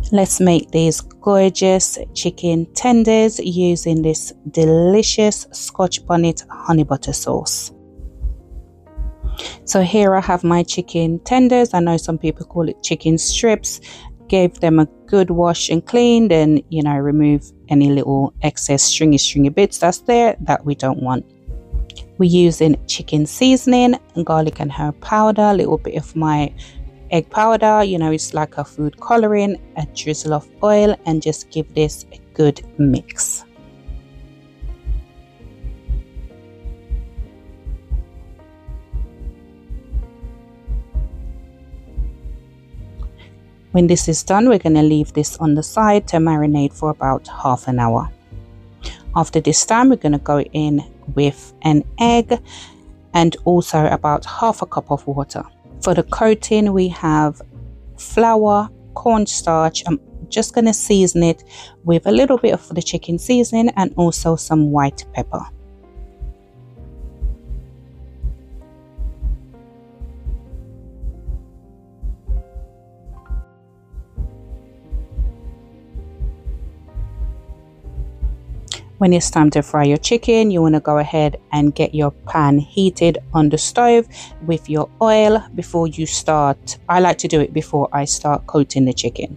Let's make these gorgeous chicken tenders using this delicious Scotch bonnet honey butter sauce. So here I have my chicken tenders. I know some people call it chicken strips. Gave them a good wash and clean, then remove any little excess stringy bits that's there that we don't want. We're using chicken seasoning, garlic and herb powder, a little bit of my egg powder, it's like a food coloring, a drizzle of oil, and just give this a good mix. When this is done, we're going to leave this on the side to marinate for about half an hour. After this time, we're going to go in with an egg and also about half a cup of water. For the coating, we have flour, cornstarch. I'm just going to season it with a little bit of the chicken seasoning and also some white pepper. When it's time to fry your chicken, you want to go ahead and get your pan heated on the stove with your oil before you start. I like to do it before I start coating the chicken.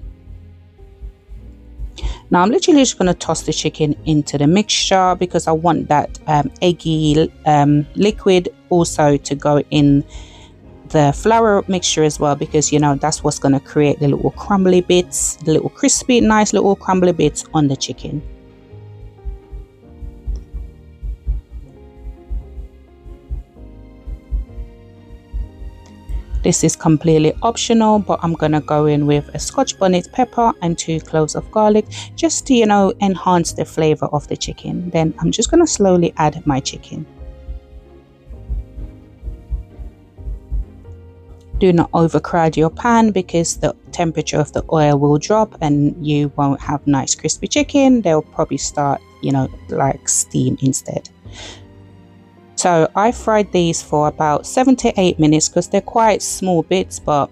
Now I'm literally just going to toss the chicken into the mixture because I want that eggy liquid also to go in the flour mixture as well, because that's what's going to create the little crumbly bits, the little crispy, nice little crumbly bits on the chicken. This is completely optional, but I'm gonna go in with a Scotch bonnet pepper and 2 cloves of garlic just to enhance the flavor of the chicken. Then I'm just gonna slowly add my chicken. Do not overcrowd your pan because the temperature of the oil will drop and you won't have nice crispy chicken. They'll probably start like steam instead. So I fried these for about 7 to 8 minutes because they're quite small bits, but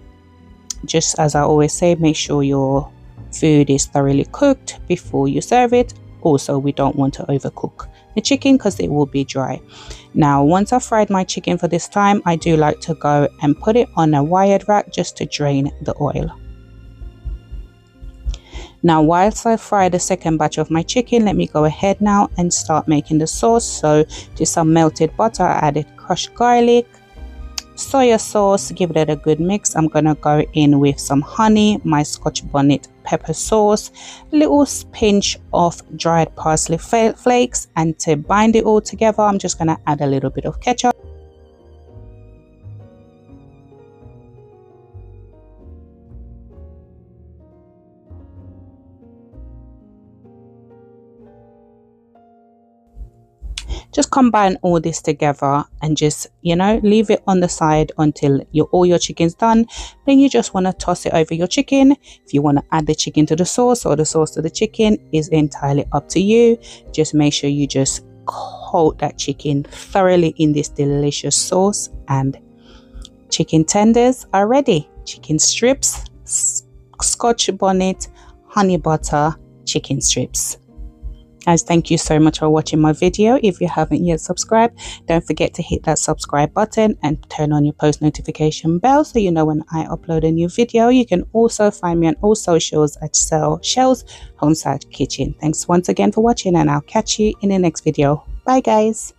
just as I always say, make sure your food is thoroughly cooked before you serve it. Also, we don't want to overcook the chicken because it will be dry. Now, once I've fried my chicken for this time, I do like to go and put it on a wired rack just to drain the oil. Now, whilst I fry the second batch of my chicken, let me go ahead now and start making the sauce. So to some melted butter, I added crushed garlic, soya sauce, give it a good mix. I'm gonna go in with some honey, my Scotch bonnet pepper sauce, a little pinch of dried parsley flakes, and to bind it all together, I'm just gonna add a little bit of ketchup. Just combine all this together and just leave it on the side until all your chicken's done. Then you just want to toss it over your chicken. If you want to add the chicken to the sauce or the sauce to the chicken, is entirely up to you. Just make sure you just coat that chicken thoroughly in this delicious sauce, and chicken tenders are ready. Chicken strips, Scotch bonnet, honey butter chicken strips. Guys, thank you so much for watching my video. If you haven't yet subscribed, don't forget to hit that subscribe button and turn on your post notification bell so you know when I upload a new video. You can also find me on all socials at Shellz Homestyle Kitchen. Thanks once again for watching, and I'll catch you in the next video. Bye guys.